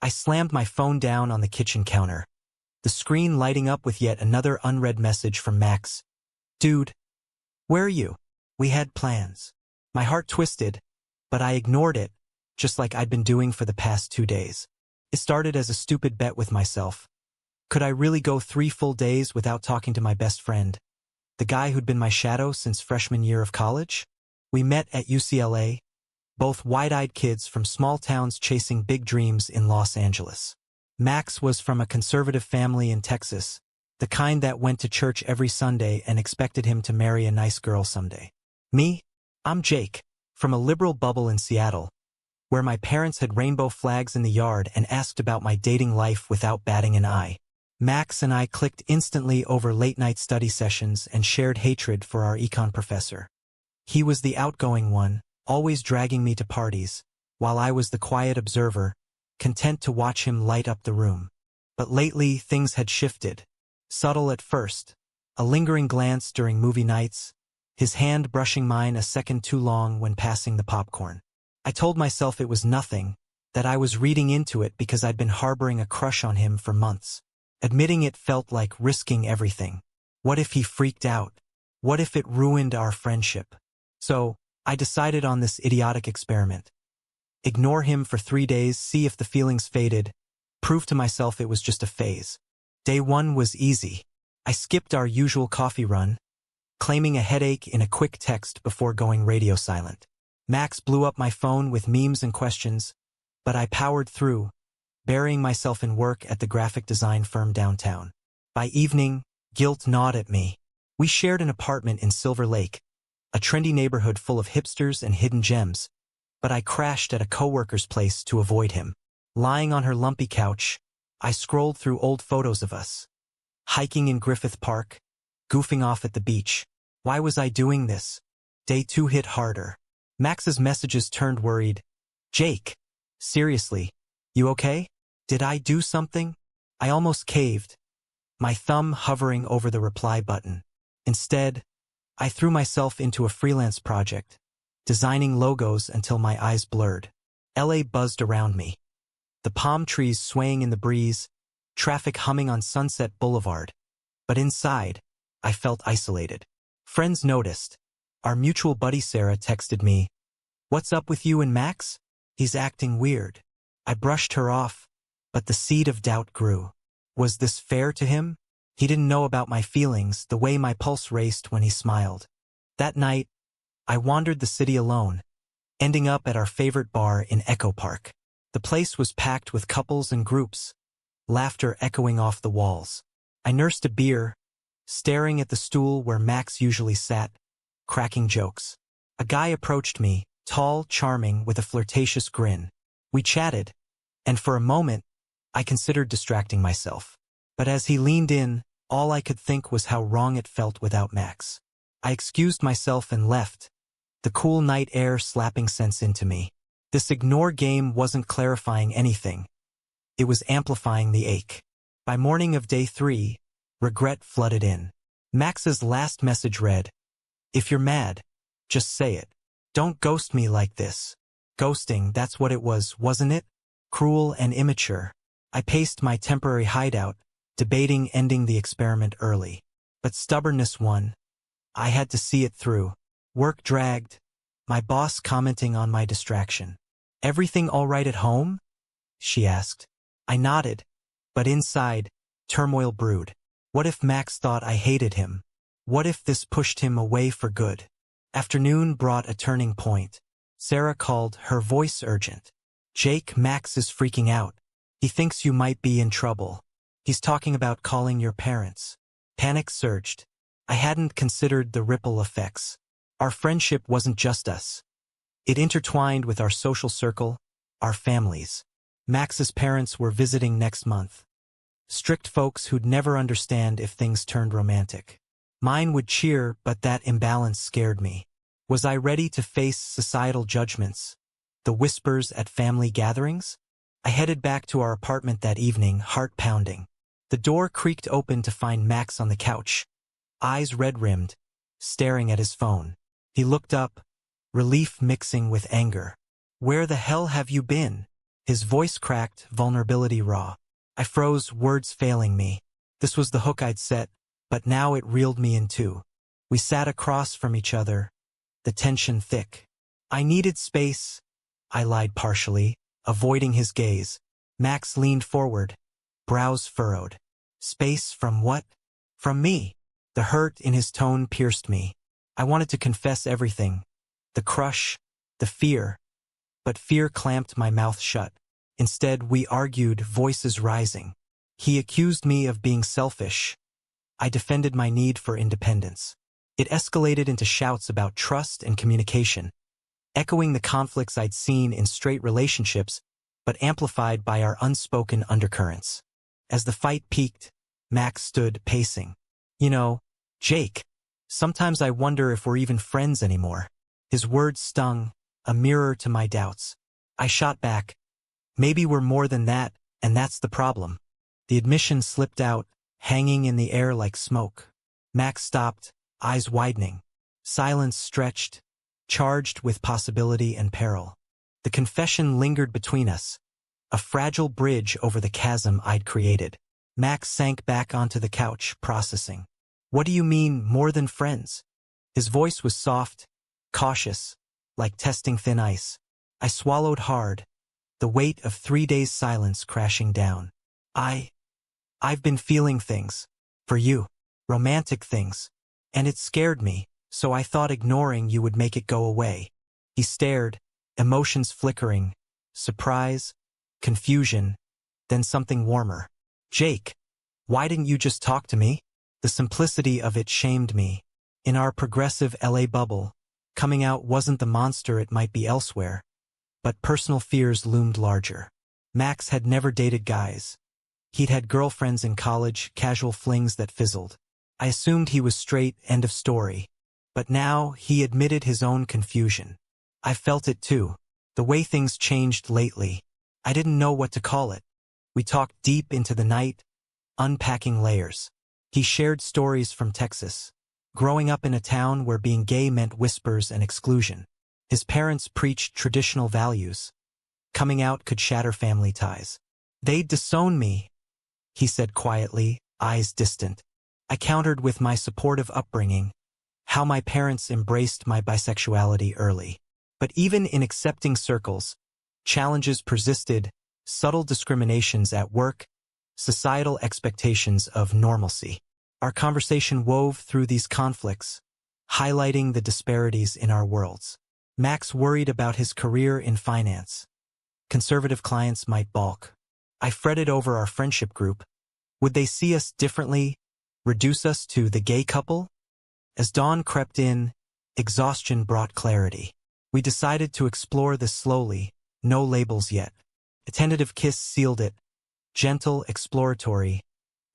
I slammed my phone down on the kitchen counter, the screen lighting up with yet another unread message from Max. Dude, where are you? We had plans. My heart twisted, but I ignored it, just like I'd been doing for the past 2 days. It started as a stupid bet with myself. Could I really go 3 full days without talking to my best friend, the guy who'd been my shadow since freshman year of college? We met at UCLA, both wide-eyed kids from small towns chasing big dreams in Los Angeles. Max was from a conservative family in Texas, the kind that went to church every Sunday and expected him to marry a nice girl someday. Me? I'm Jake, from a liberal bubble in Seattle, where my parents had rainbow flags in the yard and asked about my dating life without batting an eye. Max and I clicked instantly over late-night study sessions and shared hatred for our econ professor. He was the outgoing one, always dragging me to parties, while I was the quiet observer, content to watch him light up the room. But lately, things had shifted. Subtle at first, a lingering glance during movie nights, his hand brushing mine a second too long when passing the popcorn. I told myself it was nothing, that I was reading into it because I'd been harboring a crush on him for months. Admitting it felt like risking everything. What if he freaked out? What if it ruined our friendship? So, I decided on this idiotic experiment. Ignore him for 3 days, see if the feelings faded, prove to myself it was just a phase. Day 1 was easy. I skipped our usual coffee run, claiming a headache in a quick text before going radio silent. Max blew up my phone with memes and questions, but I powered through, burying myself in work at the graphic design firm downtown. By evening, guilt gnawed at me. We shared an apartment in Silver Lake, a trendy neighborhood full of hipsters and hidden gems, but I crashed at a coworker's place to avoid him. Lying on her lumpy couch, I scrolled through old photos of us. Hiking in Griffith Park, goofing off at the beach. Why was I doing this? Day 2 hit harder. Max's messages turned worried. Jake, seriously, you okay? Did I do something? I almost caved, my thumb hovering over the reply button. Instead, I threw myself into a freelance project, designing logos until my eyes blurred. LA buzzed around me. The palm trees swaying in the breeze, traffic humming on Sunset Boulevard. But inside, I felt isolated. Friends noticed. Our mutual buddy Sarah texted me, "What's up with you and Max? He's acting weird." I brushed her off, but the seed of doubt grew. Was this fair to him? He didn't know about my feelings, the way my pulse raced when he smiled. That night, I wandered the city alone, ending up at our favorite bar in Echo Park. The place was packed with couples and groups, laughter echoing off the walls. I nursed a beer, staring at the stool where Max usually sat, cracking jokes. A guy approached me, tall, charming, with a flirtatious grin. We chatted, and for a moment, I considered distracting myself. But as he leaned in, all I could think was how wrong it felt without Max. I excused myself and left, the cool night air slapping sense into me. This ignore game wasn't clarifying anything. It was amplifying the ache. By morning of day 3, regret flooded in. Max's last message read, "If you're mad, just say it. Don't ghost me like this." Ghosting, that's what it was, wasn't it? Cruel and immature. I paced my temporary hideout, debating ending the experiment early. But stubbornness won. I had to see it through. Work dragged, my boss commenting on my distraction. "Everything all right at home?" she asked. I nodded, but inside, turmoil brewed. What if Max thought I hated him? What if this pushed him away for good? Afternoon brought a turning point. Sarah called, her voice urgent. "Jake, Max is freaking out. He thinks you might be in trouble. He's talking about calling your parents." Panic surged. I hadn't considered the ripple effects. Our friendship wasn't just us. It intertwined with our social circle, our families. Max's parents were visiting next month. Strict folks who'd never understand if things turned romantic. Mine would cheer, but that imbalance scared me. Was I ready to face societal judgments, the whispers at family gatherings? I headed back to our apartment that evening, heart pounding. The door creaked open to find Max on the couch, eyes red-rimmed, staring at his phone. He looked up, relief mixing with anger. "Where the hell have you been?" His voice cracked, vulnerability raw. I froze, words failing me. This was the hook I'd set, but now it reeled me in two. We sat across from each other, the tension thick. I needed space, I lied partially, avoiding his gaze. Max leaned forward, brows furrowed. Space from what? From me. The hurt in his tone pierced me. I wanted to confess everything. The crush, the fear. But fear clamped my mouth shut. Instead, we argued, voices rising. He accused me of being selfish. I defended my need for independence. It escalated into shouts about trust and communication, echoing the conflicts I'd seen in straight relationships, but amplified by our unspoken undercurrents. As the fight peaked, Max stood pacing. You know, Jake, sometimes I wonder if we're even friends anymore. His words stung, a mirror to my doubts. I shot back. Maybe we're more than that, and that's the problem. The admission slipped out, hanging in the air like smoke. Max stopped, eyes widening. Silence stretched, charged with possibility and peril. The confession lingered between us, a fragile bridge over the chasm I'd created. Max sank back onto the couch, processing. What do you mean, more than friends? His voice was soft, cautious, like testing thin ice. I swallowed hard, the weight of 3 days' silence crashing down. I've been feeling things. For you. Romantic things. And it scared me, so I thought ignoring you would make it go away. He stared, emotions flickering, surprise, confusion, then something warmer. Jake, why didn't you just talk to me? The simplicity of it shamed me. In our progressive LA bubble, coming out wasn't the monster it might be elsewhere, but personal fears loomed larger. Max had never dated guys. He'd had girlfriends in college, casual flings that fizzled. I assumed he was straight, end of story. But now he admitted his own confusion. I felt it too. The way things changed lately. I didn't know what to call it. We talked deep into the night, unpacking layers. He shared stories from Texas, growing up in a town where being gay meant whispers and exclusion. His parents preached traditional values. Coming out could shatter family ties. They'd disown me, he said quietly, eyes distant. I countered with my supportive upbringing, how my parents embraced my bisexuality early. But even in accepting circles, challenges persisted, subtle discriminations at work, societal expectations of normalcy. Our conversation wove through these conflicts, highlighting the disparities in our worlds. Max worried about his career in finance. Conservative clients might balk. I fretted over our friendship group. Would they see us differently, reduce us to the gay couple? As dawn crept in, exhaustion brought clarity. We decided to explore this slowly, no labels yet. A tentative kiss sealed it, gentle, exploratory,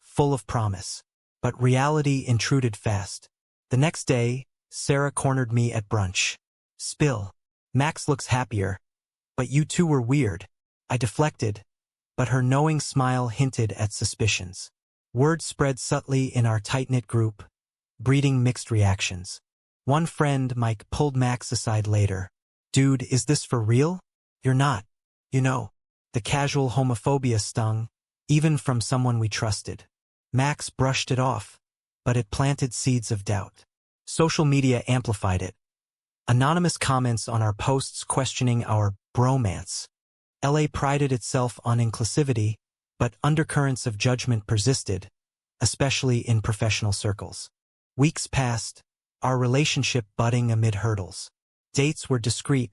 full of promise. But reality intruded fast. The next day, Sarah cornered me at brunch. Spill. Max looks happier. But you two were weird. I deflected, but her knowing smile hinted at suspicions. Word spread subtly in our tight-knit group, breeding mixed reactions. One friend, Mike, pulled Max aside later. Dude, is this for real? You're not. You know. The casual homophobia stung, even from someone we trusted. Max brushed it off, but it planted seeds of doubt. Social media amplified it. Anonymous comments on our posts questioning our bromance. LA prided itself on inclusivity, but undercurrents of judgment persisted, especially in professional circles. Weeks passed, our relationship budding amid hurdles. Dates were discreet,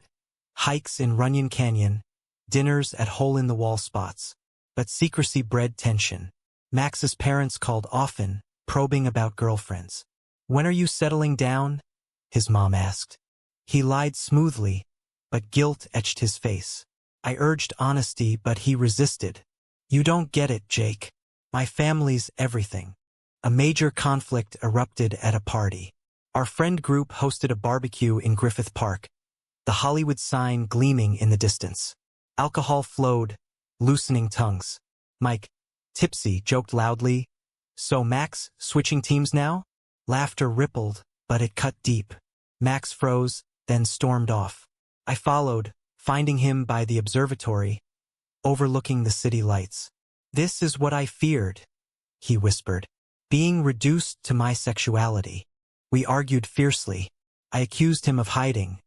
hikes in Runyon Canyon, dinners at hole-in-the-wall spots. But secrecy bred tension. Max's parents called often, probing about girlfriends. When are you settling down? His mom asked. He lied smoothly, but guilt etched his face. I urged honesty, but he resisted. You don't get it, Jake. My family's everything. A major conflict erupted at a party. Our friend group hosted a barbecue in Griffith Park, the Hollywood sign gleaming in the distance. Alcohol flowed, loosening tongues. Mike, tipsy, joked loudly. So Max, switching teams now? Laughter rippled, but it cut deep. Max froze, then stormed off. I followed, finding him by the observatory, overlooking the city lights. "This is what I feared," he whispered. "Being reduced to my sexuality." We argued fiercely. I accused him of hiding.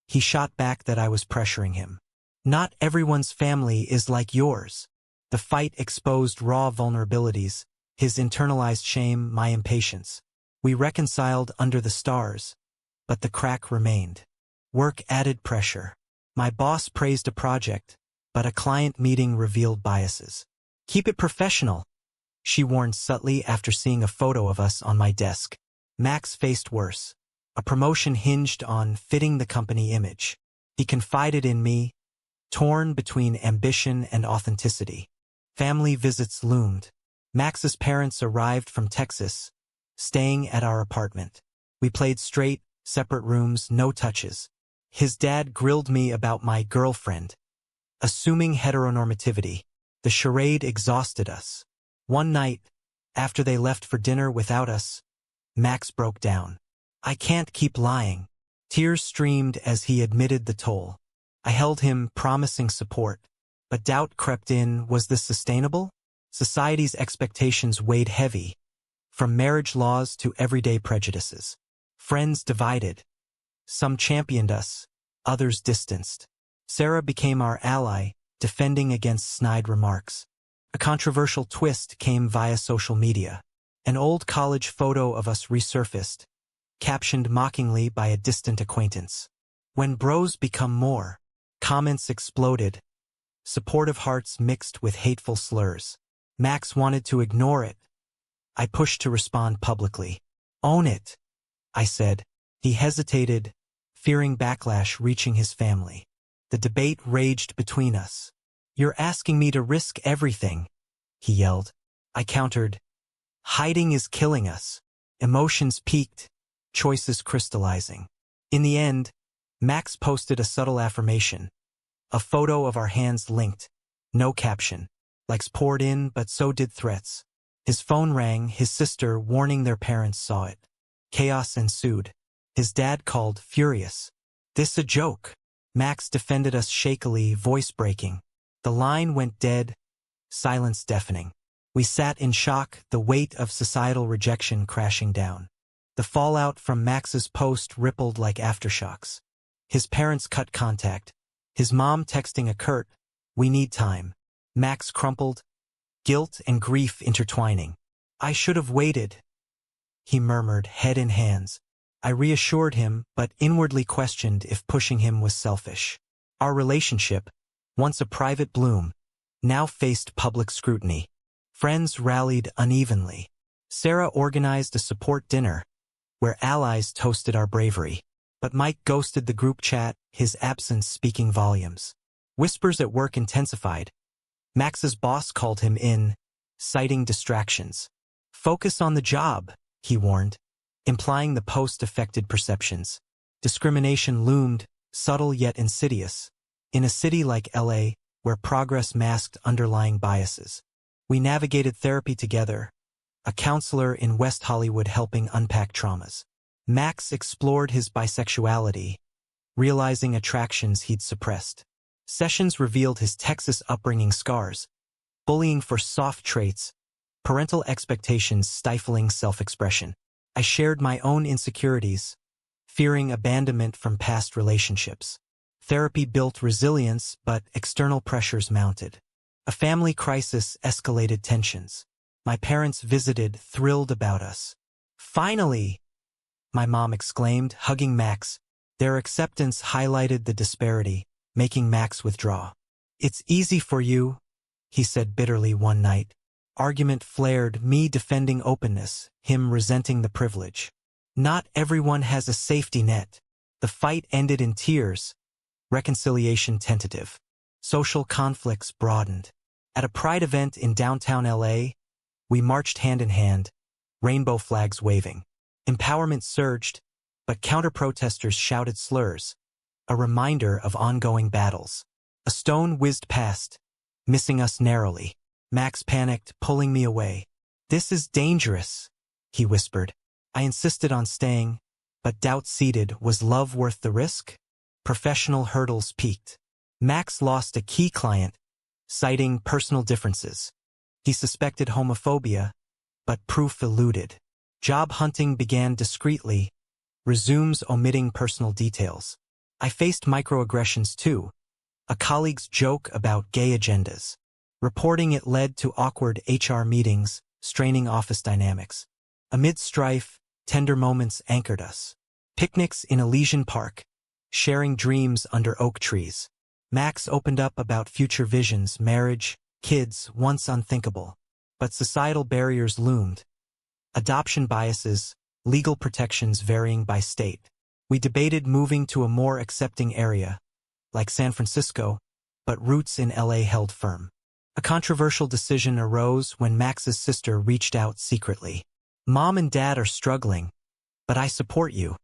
He shot back that I was pressuring him. "Not everyone's family is like yours." The fight exposed raw vulnerabilities, his internalized shame, my impatience. We reconciled under the stars, but the crack remained. Work added pressure. My boss praised a project, but a client meeting revealed biases. "Keep it professional," she warned subtly after seeing a photo of us on my desk. Max faced worse. A promotion hinged on fitting the company image. He confided in me, torn between ambition and authenticity. Family visits loomed. Max's parents arrived from Texas, staying at our apartment. We played straight, separate rooms, no touches. His dad grilled me about my girlfriend, assuming heteronormativity. The charade exhausted us. One night, after they left for dinner without us, Max broke down. "I can't keep lying." Tears streamed as he admitted the toll. I held him, promising support, but doubt crept in. Was this sustainable? Society's expectations weighed heavy, from marriage laws to everyday prejudices. Friends divided. Some championed us, others distanced. Sarah became our ally, defending against snide remarks. A controversial twist came via social media. An old college photo of us resurfaced, captioned mockingly by a distant acquaintance. "When bros become more," comments exploded. Supportive hearts mixed with hateful slurs. Max wanted to ignore it. I pushed to respond publicly. "Own it," I said. He hesitated, fearing backlash reaching his family. The debate raged between us. "You're asking me to risk everything," he yelled. I countered, "Hiding is killing us." Emotions peaked, choices crystallizing. In the end, Max posted a subtle affirmation. A photo of our hands linked. No caption. Likes poured in, but so did threats. His phone rang, his sister, warning their parents, saw it. Chaos ensued. His dad called, furious. "This a joke?" Max defended us shakily, voice breaking. The line went dead, silence deafening. We sat in shock, the weight of societal rejection crashing down. The fallout from Max's post rippled like aftershocks. His parents cut contact. His mom texting a curt, "We need time." Max crumpled, guilt and grief intertwining. "I should have waited," he murmured, head in hands. I reassured him, but inwardly questioned if pushing him was selfish. Our relationship, once a private bloom, now faced public scrutiny. Friends rallied unevenly. Sarah organized a support dinner, where allies toasted our bravery. But Mike ghosted the group chat, his absence speaking volumes. Whispers at work intensified. Max's boss called him in, citing distractions. "Focus on the job," he warned, implying the post affected perceptions. Discrimination loomed, subtle yet insidious, in a city like LA, where progress masked underlying biases. We navigated therapy together, a counselor in West Hollywood helping unpack traumas. Max explored his bisexuality, realizing attractions he'd suppressed. Sessions revealed his Texas upbringing scars, bullying for soft traits, parental expectations stifling self-expression. I shared my own insecurities, fearing abandonment from past relationships. Therapy built resilience, but external pressures mounted. A family crisis escalated tensions. My parents visited, thrilled about us. "Finally!" my mom exclaimed, hugging Max. Their acceptance highlighted the disparity, making Max withdraw. "It's easy for you," he said bitterly one night. Argument flared, me defending openness, him resenting the privilege. Not everyone has a safety net. The fight ended in tears, reconciliation tentative. Social conflicts broadened. At a pride event in downtown LA, we marched hand in hand, rainbow flags waving. Empowerment surged, but counter-protesters shouted slurs, a reminder of ongoing battles. A stone whizzed past, missing us narrowly. Max panicked, pulling me away. "This is dangerous," he whispered. I insisted on staying, but doubt seeded. Was love worth the risk? Professional hurdles peaked. Max lost a key client, citing personal differences. He suspected homophobia, but proof eluded. Job hunting began discreetly, resumes omitting personal details. I faced microaggressions too, a colleague's joke about gay agendas. Reporting it led to awkward HR meetings, straining office dynamics. Amid strife, tender moments anchored us. Picnics in Elysian Park, sharing dreams under oak trees. Max opened up about future visions, marriage, kids, once unthinkable. But societal barriers loomed. Adoption biases, legal protections varying by state. We debated moving to a more accepting area, like San Francisco, but roots in LA held firm. A controversial decision arose when Max's sister reached out secretly. "Mom and Dad are struggling, but I support you."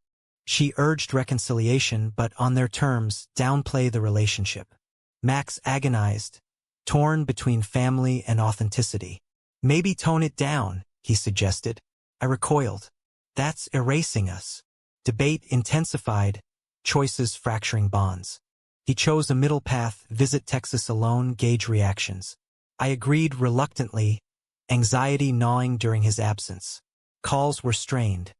She urged reconciliation, but on their terms, downplay the relationship. Max agonized, torn between family and authenticity. "Maybe tone it down," he suggested. I recoiled. "That's erasing us." Debate intensified, choices fracturing bonds. He chose a middle path, visit Texas alone, gauge reactions. I agreed reluctantly, anxiety gnawing during his absence. Calls were strained.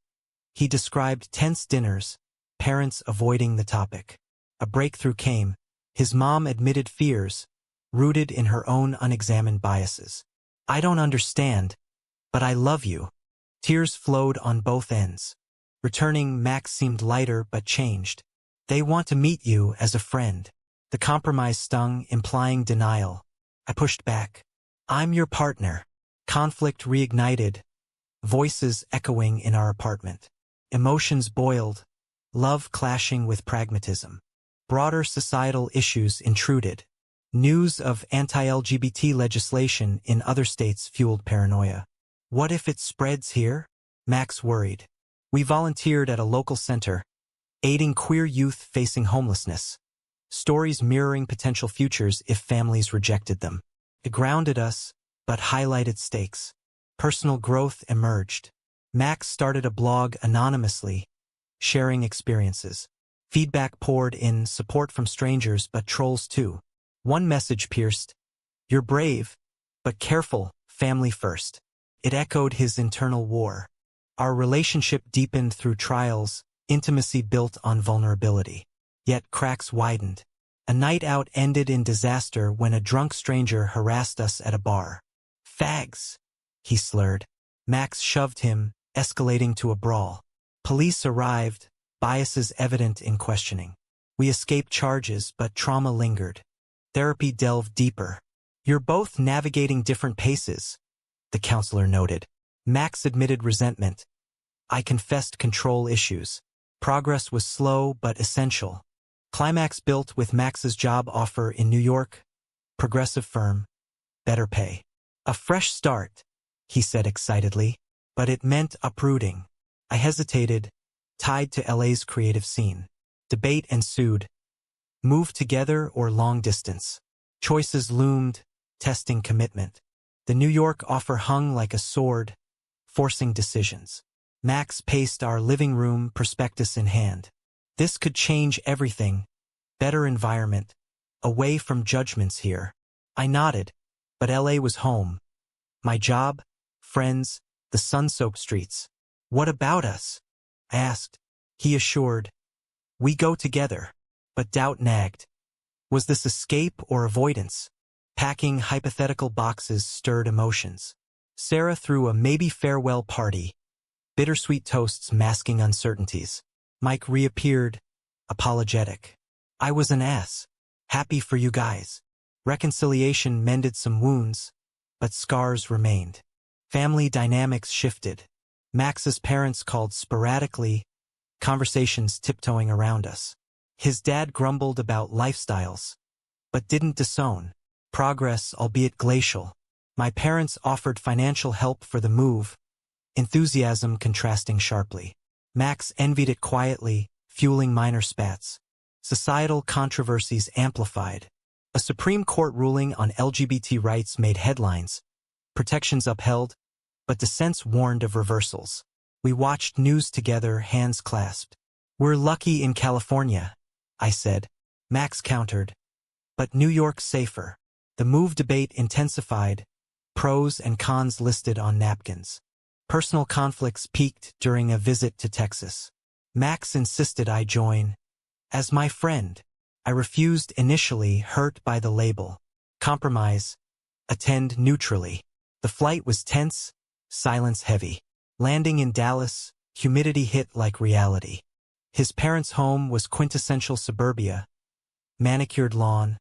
He described tense dinners, parents avoiding the topic. A breakthrough came. His mom admitted fears, rooted in her own unexamined biases. "I don't understand, but I love you." Tears flowed on both ends. Returning, Max seemed lighter but changed. "They want to meet you as a friend." The compromise stung, implying denial. I pushed back. "I'm your partner." Conflict reignited, voices echoing in our apartment. Emotions boiled, love clashing with pragmatism. Broader societal issues intruded. News of anti-LGBT legislation in other states fueled paranoia. What if it spreads here? Max worried. We volunteered at a local center, aiding queer youth facing homelessness. Stories mirroring potential futures if families rejected them. It grounded us, but highlighted stakes. Personal growth emerged. Max started a blog anonymously, sharing experiences. Feedback poured in, support from strangers, but trolls too. One message pierced, "You're brave, but careful, family first." It echoed his internal war. Our relationship deepened through trials, intimacy built on vulnerability. Yet cracks widened. A night out ended in disaster when a drunk stranger harassed us at a bar. "Fags," he slurred. Max shoved him, escalating to a brawl. Police arrived, biases evident in questioning. We escaped charges, but trauma lingered. Therapy delved deeper. "You're both navigating different paces," the counselor noted. Max admitted resentment. I confessed control issues. Progress was slow but essential. Climax built with Max's job offer in New York, progressive firm, better pay. "A fresh start," he said excitedly, but it meant uprooting. I hesitated, tied to LA's creative scene. Debate ensued. Move together or long distance? Choices loomed, testing commitment. The New York offer hung like a sword, forcing decisions. Max paced our living room, prospectus in hand. This could change everything. Better environment. Away from judgments here. I nodded, but LA was home. My job, friends, the sun-soaked streets. "What about us?" I asked. He assured, "We go together." But doubt nagged. Was this escape or avoidance? Packing hypothetical boxes stirred emotions. Sarah threw a maybe farewell party, bittersweet toasts masking uncertainties. Mike reappeared, apologetic. I was an ass. Happy for you guys. Reconciliation mended some wounds, but scars remained. Family dynamics shifted. Max's parents called sporadically, conversations tiptoeing around us. His dad grumbled about lifestyles, but didn't disown. Progress, albeit glacial. My parents offered financial help for the move, enthusiasm contrasting sharply. Max envied it quietly, fueling minor spats. Societal controversies amplified. A Supreme Court ruling on LGBT rights made headlines. Protections upheld, but dissents warned of reversals. We watched news together, hands clasped. "We're lucky in California," I said. Max countered. "But New York's safer." The move debate intensified, pros and cons listed on napkins. Personal conflicts peaked during a visit to Texas. Max insisted I join. As my friend, I refused initially, hurt by the label. Compromise. Attend neutrally. The flight was tense, silence heavy. Landing in Dallas, humidity hit like reality. His parents' home was quintessential suburbia. Manicured lawn,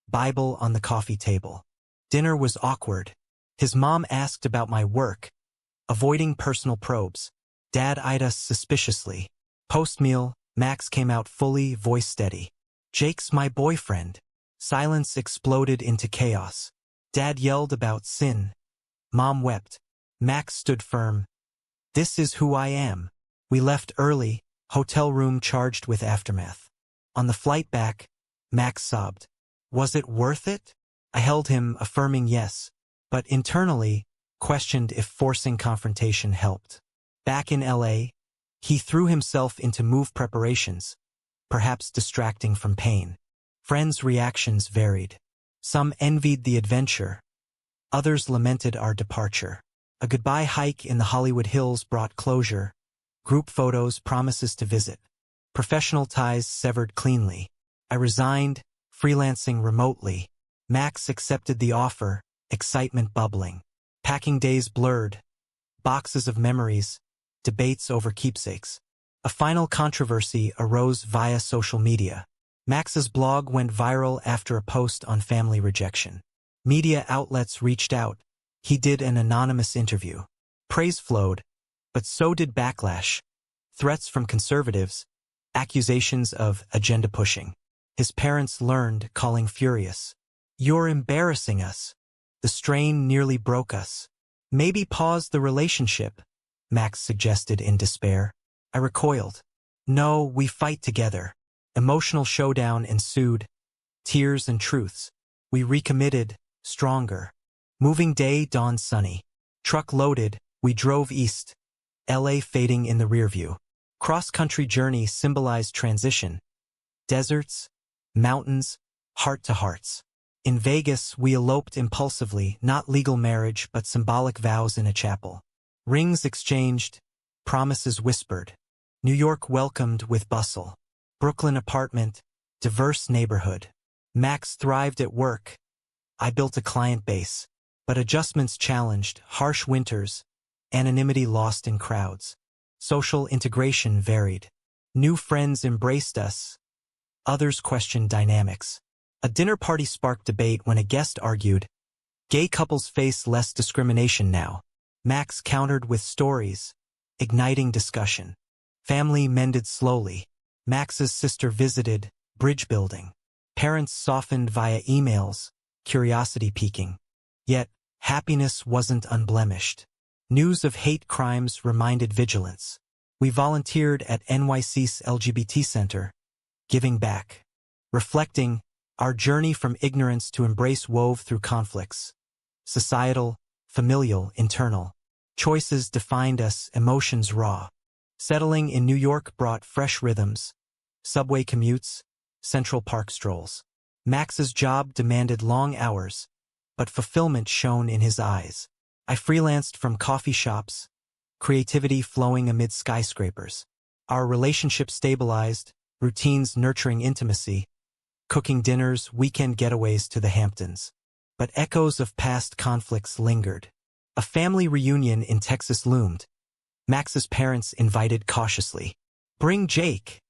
Bible on the coffee table. Dinner was awkward. His mom asked about my work, avoiding personal probes. Dad eyed us suspiciously. Post-meal, Max came out fully, voice steady. Jake's my boyfriend. Silence exploded into chaos. Dad yelled about sin. Mom wept. Max stood firm. This is who I am. We left early, hotel room charged with aftermath. On the flight back, Max sobbed. Was it worth it? I held him, affirming yes, but internally, questioned if forcing confrontation helped. Back in LA, he threw himself into move preparations, perhaps distracting from pain. Friends' reactions varied. Some envied the adventure. Others lamented our departure. A goodbye hike in the Hollywood Hills brought closure. Group photos, promises to visit. Professional ties severed cleanly. I resigned, freelancing remotely. Max accepted the offer, excitement bubbling. Packing days blurred. Boxes of memories. Debates over keepsakes. A final controversy arose via social media. Max's blog went viral after a post on family rejection. Media outlets reached out. He did an anonymous interview. Praise flowed, but so did backlash. Threats from conservatives, accusations of agenda pushing. His parents learned, calling furious. You're embarrassing us. The strain nearly broke us. Maybe pause the relationship, Max suggested in despair. I recoiled. No, we fight together. Emotional showdown ensued. Tears and truths. We recommitted, stronger. Moving day dawned sunny. Truck loaded, we drove east. LA fading in the rearview. Cross-country journey symbolized transition. Deserts, mountains, heart-to-hearts. In Vegas, we eloped impulsively, not legal marriage but symbolic vows in a chapel. Rings exchanged, promises whispered. New York welcomed with bustle. Brooklyn apartment, diverse neighborhood. Max thrived at work. I built a client base. But adjustments challenged, harsh winters, anonymity lost in crowds. Social integration varied. New friends embraced us. Others questioned dynamics. A dinner party sparked debate when a guest argued, gay couples face less discrimination now. Max countered with stories, igniting discussion. Family mended slowly. Max's sister visited, bridge building. Parents softened via emails, curiosity piquing. Yet, happiness wasn't unblemished. News of hate crimes reminded vigilance. We volunteered at NYC's LGBT Center, giving back. Reflecting, our journey from ignorance to embrace wove through conflicts. Societal, familial, internal. Choices defined us, emotions raw. Settling in New York brought fresh rhythms. Subway commutes, Central Park strolls. Max's job demanded long hours, but fulfillment shone in his eyes. I freelanced from coffee shops, creativity flowing amid skyscrapers. Our relationship stabilized, routines nurturing intimacy, cooking dinners, weekend getaways to the Hamptons. But echoes of past conflicts lingered. A family reunion in Texas loomed. Max's parents invited cautiously. Bring Jake,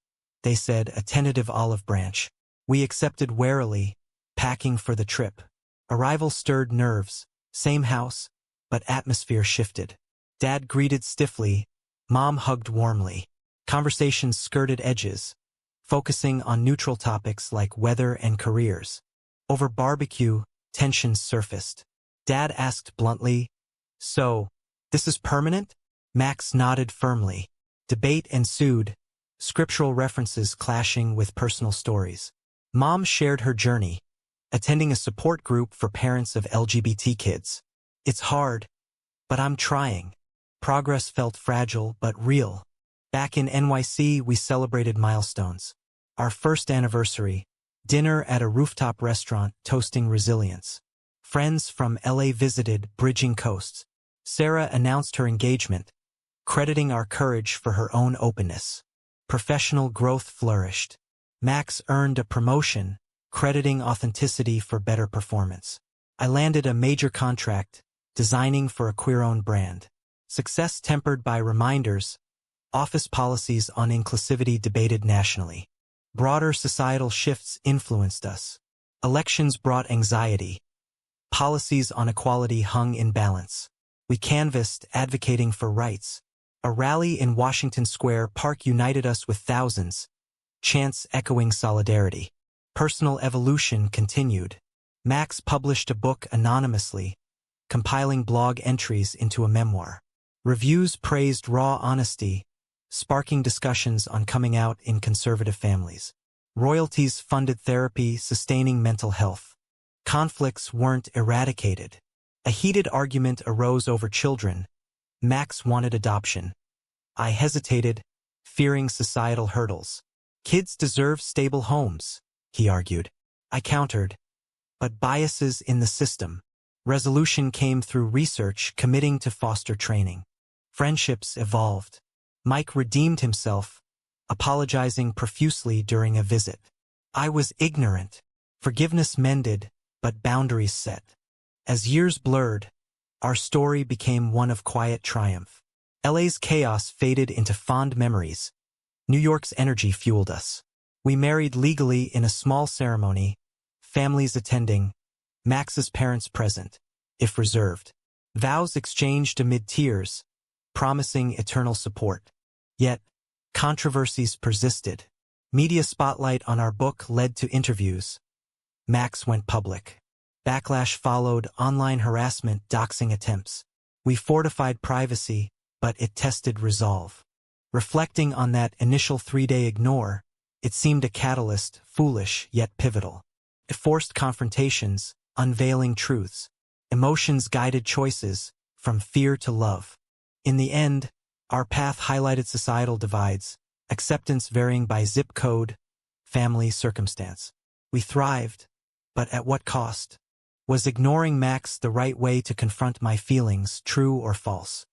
they said, a tentative olive branch. We accepted warily, packing for the trip. Arrival stirred nerves. Same house, but atmosphere shifted. Dad greeted stiffly. Mom hugged warmly. Conversations skirted edges, focusing on neutral topics like weather and careers. Over barbecue, tensions surfaced. Dad asked bluntly, "So, this is permanent?" Max nodded firmly. Debate ensued, scriptural references clashing with personal stories. Mom shared her journey, attending a support group for parents of LGBT kids. It's hard, but I'm trying. Progress felt fragile but real. Back in NYC, we celebrated milestones. Our first anniversary, dinner at a rooftop restaurant toasting resilience. Friends from LA visited, bridging coasts. Sarah announced her engagement, crediting our courage for her own openness. Professional growth flourished. Max earned a promotion, crediting authenticity for better performance. I landed a major contract, designing for a queer-owned brand. Success tempered by reminders, office policies on inclusivity debated nationally. Broader societal shifts influenced us. Elections brought anxiety. Policies on equality hung in balance. We canvassed, advocating for rights. A rally in Washington Square Park united us with thousands, chants echoing solidarity. Personal evolution continued. Max published a book anonymously, compiling blog entries into a memoir. Reviews praised raw honesty, sparking discussions on coming out in conservative families. Royalties funded therapy, sustaining mental health. Conflicts weren't eradicated. A heated argument arose over children. Max wanted adoption. I hesitated, fearing societal hurdles. Kids deserve stable homes, he argued. I countered, but biases in the system. Resolution came through research committing to foster training. Friendships evolved. Mike redeemed himself, apologizing profusely during a visit. I was ignorant. Forgiveness mended, but boundaries set. As years blurred, our story became one of quiet triumph. LA's chaos faded into fond memories. New York's energy fueled us. We married legally in a small ceremony, families attending, Max's parents present, if reserved. Vows exchanged amid tears, promising eternal support. Yet, controversies persisted. Media spotlight on our book led to interviews. Max went public. Backlash followed, online harassment, doxing attempts. We fortified privacy, but it tested resolve. Reflecting on that initial 3-day ignore, it seemed a catalyst, foolish yet pivotal. It forced confrontations, unveiling truths. Emotions guided choices, from fear to love. In the end, our path highlighted societal divides, acceptance varying by zip code, family circumstance. We thrived, but at what cost? Was ignoring Max the right way to confront my feelings, true or false?